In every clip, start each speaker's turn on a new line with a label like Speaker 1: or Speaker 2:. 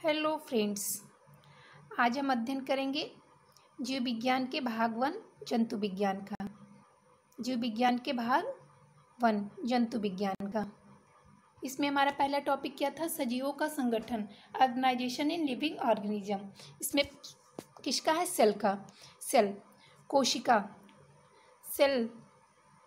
Speaker 1: Hello friends, आज हम अध्ययन करेंगे जीव विज्ञान के भाग 1 जंतु विज्ञान का। जीव विज्ञान के भाग 1 जंतु विज्ञान का। इसमें हमारा पहला टॉपिक क्या था? सजीवों का संगठन, ऑर्गेनाइजेशन इन लिविंग ऑर्गेनिज्म। इसमें किसका है? सेल का। सेल, कोशिका। सेल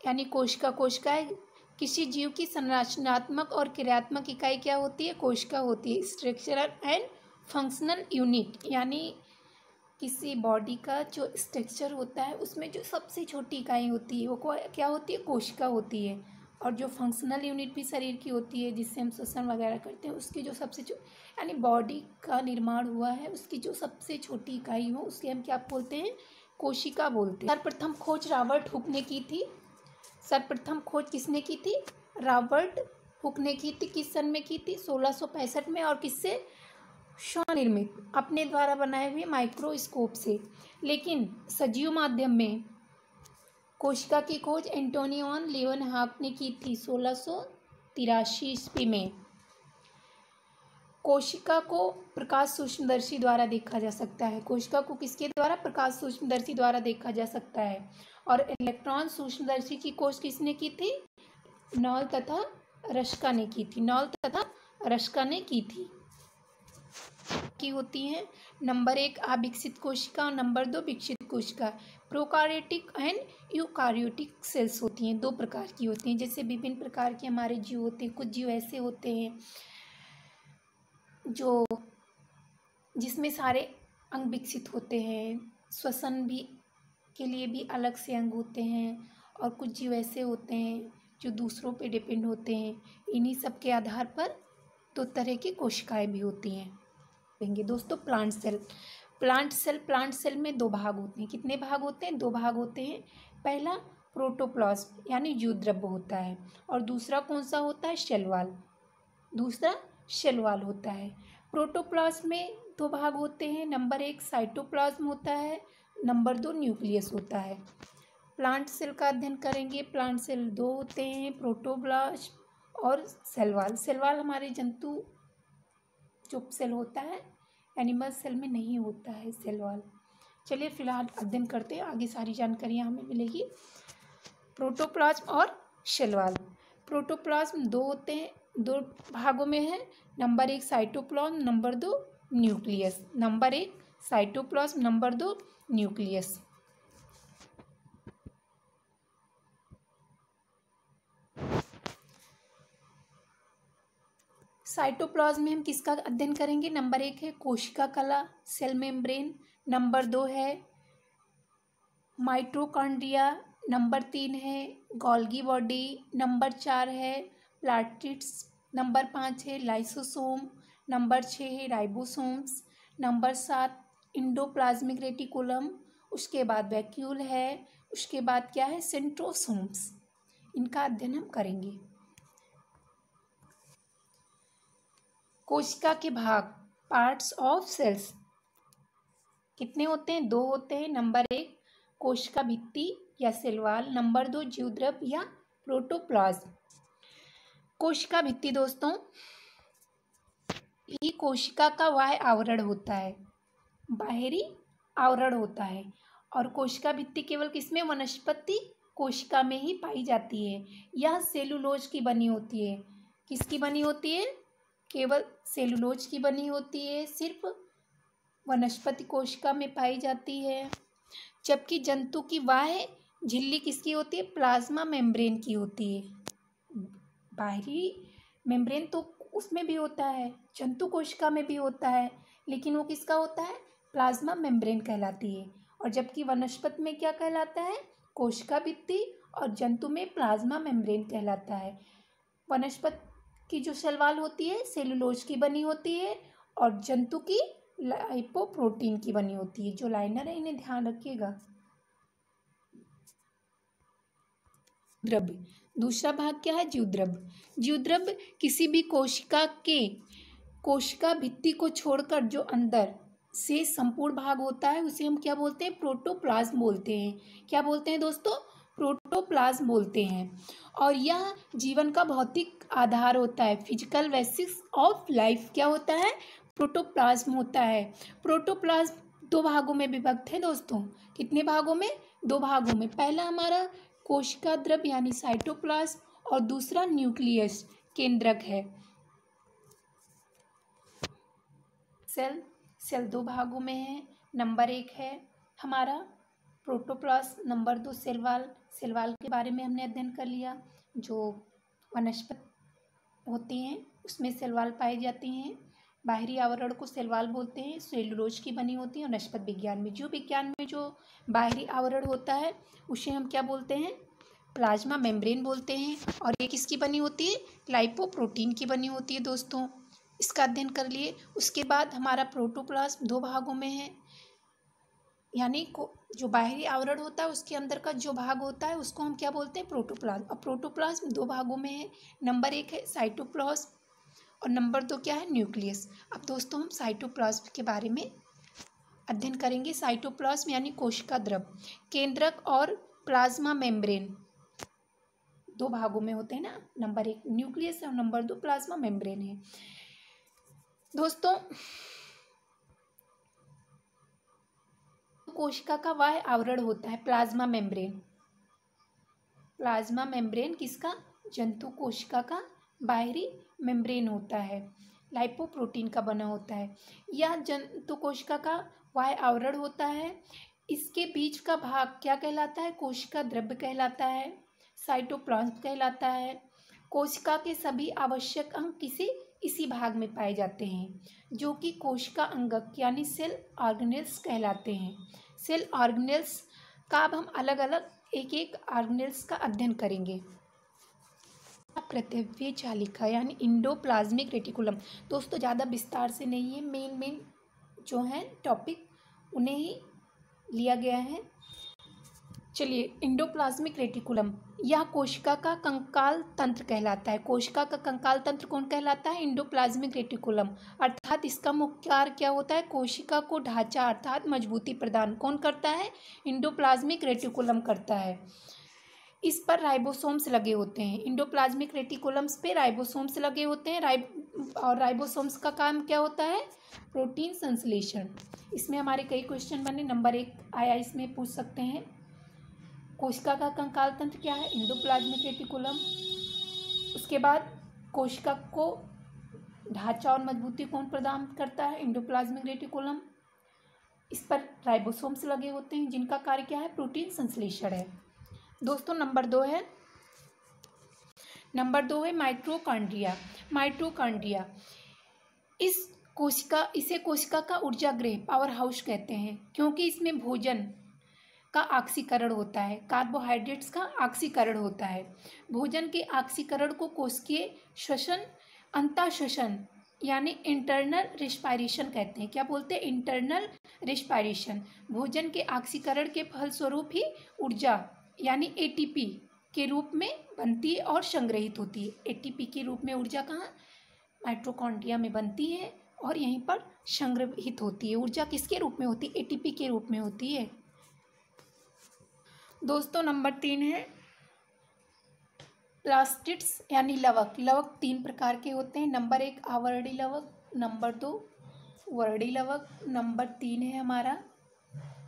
Speaker 1: यानी कोशिका। कोशिका है किसी जीव की संरचनात्मक और क्रियात्मक इकाई क्या होती है? कोशिका होती है। स्ट्रक्चरल एंड फंक्शनल यूनिट यानी किसी बॉडी का जो स्ट्रक्चर होता है उसमें जो सबसे छोटी इकाई होती है वो क्या होती है? कोशिका होती है। और जो फंक्शनल यूनिट भी शरीर की होती है जिससे हम श्वसन वगैरह करते हैं, उसकी जो सबसे यानी बॉडी का निर्माण हुआ है उसकी जो सबसे छोटी इकाई हो उसके हम क्या बोलते हैं? कोशिका बोलते हैं। सर्वप्रथम खोज रॉबर्ट हुक ने की थी। सर्वप्रथम खोज किसने की थी? रॉबर्ट हुक ने की थी। किस सन में की थी? 1665 में। और किससे? स्वनिर्मित, अपने द्वारा बनाए हुए माइक्रोस्कोप से। लेकिन सजीव माध्यम में कोशिका की खोज एंटोनी वॉन लीeuwenhoek ने की थी 1683 ईस्वी में। कोशिका को प्रकाश सूक्ष्मदर्शी द्वारा देखा जा सकता है। कोशिका को किसके द्वारा? प्रकाश सूक्ष्मदर्शी द्वारा देखा जा सकता है। और इलेक्ट्रॉन सूक्ष्मदर्शी की खोज किसने की थी? नॉल तथा रस्का ने की थी। नॉल तथा रस्का ने की थी। की होती हैं नंबर 1 अविकसित कोशिका और नंबर 2 विकसित कोशिका। प्रोकार्योटिक एंड यूकार्योटिक सेल्स होती हैं, दो प्रकार की होती हैं। जैसे विभिन्न प्रकार के हमारे जीव होते हैं। कुछ जीव ऐसे होते हैं जो जिसमें सारे अंग विकसित होते हैं, श्वसन भी के लिए भी अलग से अंग होते हैं। और कुछ जीव ऐसे होते हैं जो दूसरों पे डिपेंड होते हैं। इन्हीं सब के आधार पर दो तरह की कोशिकाएं भी होती हैं। देखेंगे दोस्तों, प्लांट सेल। प्लांट सेल में दो भाग होते हैं। कितने भाग होते हैं? दो भाग होते हैं। पहला प्रोटोप्लाज्म यानी जीवद्रव्य होता है और दूसरा कौन सा होता है? शेलवाल। दूसरा शेलवाल होता है। प्रोटोप्लाज्म में दो भाग होते हैं। नंबर 1 साइटोप्लाज्म होता है, नंबर 2 न्यूक्लियस होता है। प्लांट सेल का अध्ययन करेंगे। प्लांट सेल दो होते हैं, प्रोटोप्लाज्म और शेलवाल। शेलवाल हमारे जंतु जो सेल होता है, एनिमल सेल में नहीं होता है शेलवाल। चलिए फिलहाल अध्ययन करते हैं, आगे सारी जानकारियाँ हमें मिलेगी। प्रोटोप्लाज्म और शेलवाल। प्रोटोप्लाज्म दो होते हैं, दो भागों में है। Number 1 cytoplasm, number 2 nucleus. Number 1 cytoplasm, number 2 nucleus. Cytoplasm में हम किसका अध्ययन करेंगे? नंबर 1 है कोशिका कला, सेल मेम्ब्रेन। नंबर 2 है माइटोकॉन्ड्रिया। नंबर 3 है गोल्गी बॉडी। नंबर 4 है प्लाटिड्स। नंबर 5 है लाइसोसोम। नंबर 6 है राइबोसोम्स। Number 7 endoplasmic reticulum. उसके बाद वैक्यूल है। उसके बाद क्या है? सेंट्रोसोम्स। इनका अध्ययन हम करेंगे। कोशिका के भाग, पार्ट्स ऑफ सेल्स कितने होते हैं? दो होते हैं। नंबर 1 कोशिका भित्ति या सेलवाल, नंबर 2 जीवद्रव्य या प्रोटोप्लाज्म। कोशिका भित्ति दोस्तों, ये कोशिका का बाह्य आवरण होता है, बाहरी आवरण होता है। और कोशिका भित्ति केवल किसमें? वनस्पति कोशिका में ही पाई जाती है। यह सेलुलोज की बनी होती है। किसकी बनी होती है? केवल सेलुलोज की बनी होती है, सिर्फ वनस्पति कोशिका में पाई जाती है। जबकि जंतु की बाह्य झिल्ली किसकी होती है? प्लाज्मा मेम्ब्रेन की होती है। बाहरी मेम्ब्रेन तो उसमें भी होता है, जंतु कोशिका में भी होता है, लेकिन वो किसका होता है? प्लाज्मा मेम्ब्रेन कहलाती है। और जबकि वनस्पति में क्या कहलाता है? कोशिका भित्ति। और जंतु में प्लाज्मा मेम्ब्रेन कहलाता है। वनस्पति की जो शैलवाल होती है सेलुलोज की बनी होती है और जंतु की लाइपोप्रोटीन की बनी होती है। जो लाइनर है इन्हें ध्यान रखिएगा। द्रव्य, दूसरा भाग क्या है? जीवद्रव्य। जीवद्रव्य किसी भी कोशिका भित्ति को छोड़कर जो अंदर से संपूर्ण भाग होता है उसे हम क्या बोलते हैं? प्रोटोप्लाज्म बोलते हैं। क्या बोलते हैं दोस्तों? प्रोटोप्लाज्म बोलते हैं। और यह जीवन का भौतिक आधार होता है, फिजिकल बेसिस ऑफ लाइफ। क्या होता है? प्रोटोप्लाज्म होता है। प्रोटोप्लाज्म 2 भागों में विभक्त है दोस्तों। कितने भागों में? 2 भागों में। पहला हमारा कोशिका द्रव्य यानी साइटोप्लाज्म और दूसरा न्यूक्लियस केंद्रक है। सेल 2 भागों में है। नंबर 1 है हमारा प्रोटोप्लाज्म, नंबर 2 सेल वाल के बारे में हमने अध्ययन कर लिया। जो वनस्पति होती हैं उसमें सेल वाल पाई जाती हैं। बाहरी आवरण को सेल वाल बोलते हैं, सेलुलोज की बनी होती है। वनस्पति विज्ञान में जो बाहरी आवरण होता है उसे हम क्या बोलते हैं? प्लाज्मा मेम्ब्रेन बोलते हैं। और ये किसकी बनी होती है? लाइपोप्रोटीन की बनी होती है दोस्तों। इसका अध्ययन कर लिए। उसके बाद हमारा प्रोटोप्लाज्म 2 भागों में है, यानी जो बाहरी आवरण होता है उसके अंदर का जो भाग होता है उसको हम क्या बोलते हैं? प्रोटोप्लाज्म। अब प्रोटोप्लाज्म 2 भागों में है। नंबर 1 है साइटोप्लाज्म और नंबर 2 क्या है? न्यूक्लियस। अब दोस्तों हम साइटोप्लाज्म के बारे में अध्ययन करेंगे। साइटोप्लाज्म यानी कोशिका द्रव्य, केंद्रक और प्लाज्मा मेम्ब्रेन 2 भागों में होते हैं ना। नंबर 1 न्यूक्लियस और नंबर 2 प्लाज्मा मेम्ब्रेन है दोस्तों। कोशिका का बाह्य आवरण होता है प्लाज्मा मेम्ब्रेन। प्लाज्मा मेम्ब्रेन किसका? जंतु कोशिका का बाहरी मेम्ब्रेन होता है, लाइपोप्रोटीन का बना होता है। यह जंतु कोशिका का बाह्य आवरण होता है। इसके बीच का भाग क्या कहलाता है? कोशिका द्रव्य कहलाता है, साइटोप्लाज्म कहलाता है। कोशिका के सभी आवश्यक अंग इसी भाग में पाए जाते हैं, जो कि कोशिका अंगक यानी सेल ऑर्गेनेल्स कहलाते हैं। सेल ऑर्गेनेल्स का अब हम अलग अलग एक ऑर्गेनेल्स का अध्ययन करेंगे। प्रत्यव्य जालिका यानी इंडोप्लाज्मिक रेटिकुलम दोस्तों ज़्यादा विस्तार से नहीं है, मेन जो है टॉपिक उन्हें ही लिया गया है। चलिए, इंडोप्लाज्मिक रेटिकुलम यह कोशिका का कंकाल तंत्र कहलाता है। कोशिका का कंकाल तंत्र कौन कहलाता है? Endoplasmic reticulum. अर्थात इसका मुख्य कार्य क्या होता है? कोशिका को ढांचा अर्थात मजबूती प्रदान कौन करता है? इंडोप्लाज्मिक रेटिकुलम करता है। इस पर राइबोसोम्स लगे होते हैं। इंडोप्लाज्मिक रेटिकुलम्स पे राइबोसोम्स लगे होते हैं। और राइबोसोम्स का काम क्या होता है? प्रोटीन संश्लेषण। इसमें हमारे कई क्वेश्चन बने। नंबर 1 आया, इसमें पूछ सकते हैं कोशिका का कंकाल तंत्र क्या है? Endoplasmic reticulum. उसके बाद कोशिका को ढांचा और मजबूती कौन प्रदान करता है? Endoplasmic reticulum. इस पर राइबोसोम्स लगे होते हैं जिनका कार्य क्या है? प्रोटीन संश्लेषण है दोस्तों। नंबर 2 है माइटोकॉन्ड्रिया। माइटोकॉन्ड्रिया इसे कोशिका का ऊर्जा गृह पावर हाउस कहते हैं, क्योंकि इसमें भोजन का ऑक्सीकरण होता है, कार्बोहाइड्रेट्स का ऑक्सीकरण होता है। भोजन के ऑक्सीकरण को कोशिकीय श्वसन, अंतःश्वसन यानी इंटरनल रेस्पायरेशन कहते हैं। क्या बोलते हैं? Internal respiration. भोजन के ऑक्सीकरण के फलस्वरूप ही ऊर्जा यानी एटीपी के रूप में बनती है और संग्रहित होती है। एटीपी के रूप में ऊर्जा कहाँ? माइटोकॉन्ड्रिया में बनती है और यहीं पर संग्रहित होती है। ऊर्जा किसके रूप में होती है? एटीपी के रूप में होती है दोस्तों। नंबर 3 है प्लास्टिड्स यानी लवक। लवक 3 प्रकार के होते हैं। नंबर 1 आवर्णी लवक, नंबर 2 वर्णी लवक, नंबर 3 है हमारा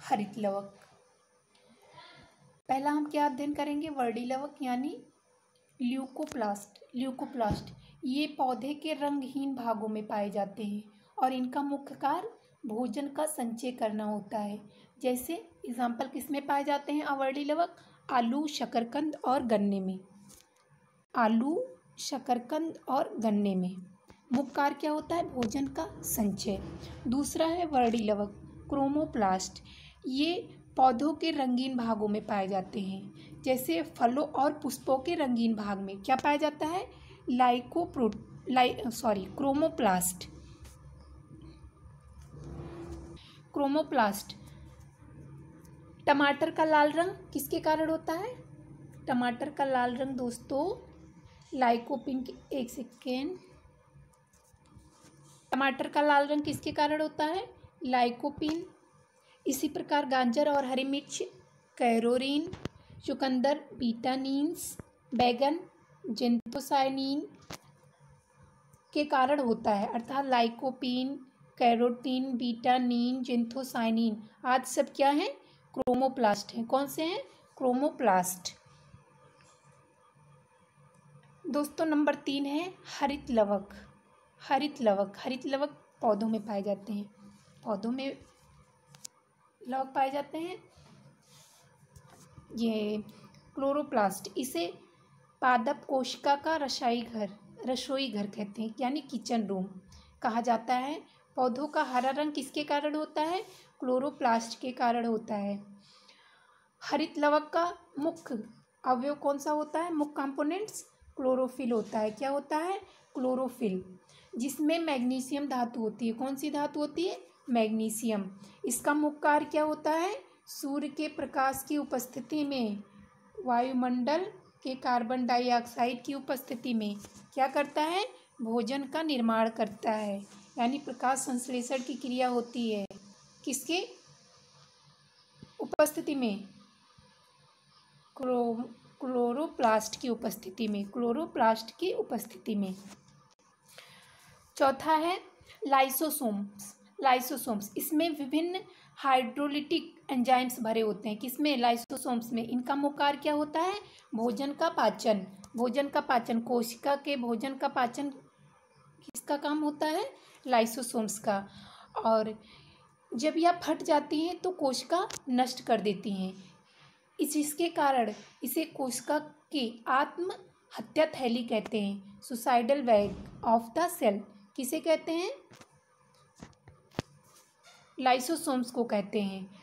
Speaker 1: हरित लवक। पहला हम क्या अध्ययन करेंगे? वर्णी लवक यानी ल्यूकोप्लास्ट। ये पौधे के रंगहीन भागों में पाए जाते हैं और इनका मुख्य कार्य भोजन का संचय करना होता है। जैसे एग्जाम्पल किसमें पाए जाते हैं अवर्णी लवक? आलू, शकरकंद और गन्ने में। आलू, शकरकंद और गन्ने में मुख्य कार्य क्या होता है? भोजन का संचय। दूसरा है वर्णी लवक क्रोमोप्लास्ट। ये पौधों के रंगीन भागों में पाए जाते हैं। जैसे फलों और पुष्पों के रंगीन भाग में क्या पाया जाता है? क्रोमोप्लास्ट। टमाटर का लाल रंग किसके कारण होता है? टमाटर का लाल रंग दोस्तों लाइकोपिन के, एक सेकेंड, टमाटर का लाल रंग किसके कारण होता है? लाइकोपिन। इसी प्रकार गाजर और हरी मिर्च कैरोरीन, चुकंदर बीटानीन्स, बैगन जेंथोसाइनिन के कारण होता है। अर्थात लाइकोपीन, कैरोटीन, बीटानीन, जिंथोसाइनिन आदि सब क्या हैं? क्रोमोप्लास्ट हैं। कौन से हैं? क्रोमोप्लास्ट। दोस्तों नंबर 3 है हरित लवक। हरित लवक पौधों में पाए जाते हैं। पौधों में लवक पाए जाते हैं। ये क्लोरोप्लास्ट, इसे पादप कोशिका का रसोई घर कहते हैं, यानी किचन रूम कहा जाता है। पौधों का हरा रंग किसके कारण होता है? क्लोरोप्लास्ट के कारण होता है। हरित लवक का मुख्य अवयव कौन सा होता है? मुख्य कंपोनेंट्स क्लोरोफिल होता है। क्या होता है? क्लोरोफिल, जिसमें मैग्नीशियम धातु होती है। कौन सी धातु होती है? मैग्नीशियम। इसका मुख्य कार्य क्या होता है? सूर्य के प्रकाश की उपस्थिति में, वायुमंडल के कार्बन डाइऑक्साइड की उपस्थिति में क्या करता है? भोजन का निर्माण करता है, यानी प्रकाश संश्लेषण की क्रिया होती है। किसके उपस्थिति में? क्लोरोप्लास्ट की उपस्थिति में। क्लोरोप्लास्ट की उपस्थिति में। चौथा है लाइसोसोम्स। इसमें विभिन्न हाइड्रोलिटिक एंजाइम्स भरे होते हैं। किसमें? लाइसोसोम्स में। इनका मुख्य कार्य क्या होता है? भोजन का पाचन। कोशिका के भोजन का पाचन किसका काम होता है? लाइसोसोम्स का। और जब यह फट जाती हैं तो कोशिका नष्ट कर देती हैं। इसके कारण इसे कोशिका की आत्महत्या थैली कहते हैं। Suicidal bag of the cell किसे कहते हैं? लाइसोसोम्स को कहते हैं।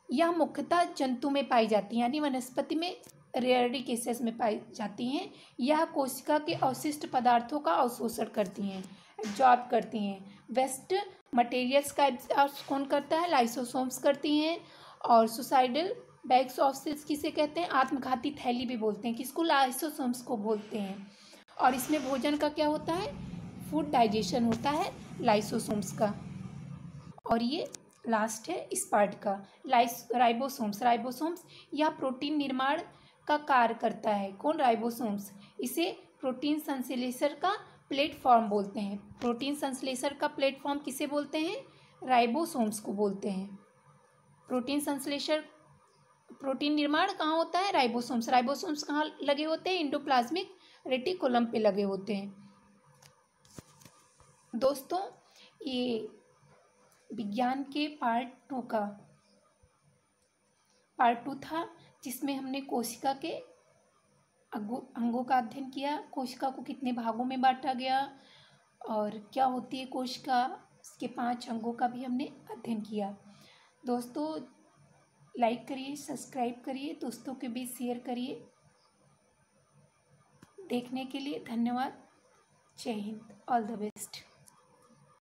Speaker 1: यह मुख्यतः जंतु में पाई जाती हैं, यानी वनस्पति में रेयरली केसेस में पाई जाती हैं। यह कोशिका के अवशिष्ट पदार्थों का अवशोषण करती हैं, एब्जॉर्ब करती हैं। वेस्ट मटेरियल्स का एब्जॉर्ब कौन करता है? लाइसोसोम्स करती हैं। और सुसाइडल बैग्स ऑफ सेल्स किसे कहते हैं? आत्मघाती थैली भी बोलते हैं। किसको? लाइसोसोम्स को बोलते हैं। और इसमें भोजन का क्या होता है? फूड डाइजेशन होता है लाइसोसोम्स का। और ये लास्ट है इस पार्ट का, राइबोसोम्स। यह प्रोटीन निर्माण का कार्य करता है। कौन? राइबोसोम्स। इसे प्रोटीन संश्लेषण का प्लेटफॉर्म बोलते हैं। प्रोटीन संश्लेषण का प्लेटफॉर्म किसे बोलते हैं? राइबोसोम्स को बोलते हैं। प्रोटीन निर्माण कहाँ होता है? राइबोसोम्स कहाँ लगे होते हैं? एंडोप्लाज्मिक रेटिकुलम पे लगे होते हैं। दोस्तों ये विज्ञान के पार्ट 2 था, जिसमें हमने कोशिका के अंगों का अध्ययन किया। कोशिका को कितने भागों में बांटा गया और क्या होती है कोशिका, इसके 5 अंगों का भी हमने अध्ययन किया। दोस्तों लाइक करिए, सब्सक्राइब करिए, दोस्तों के बीच शेयर करिए। देखने के लिए धन्यवाद। जय हिंद। All the best.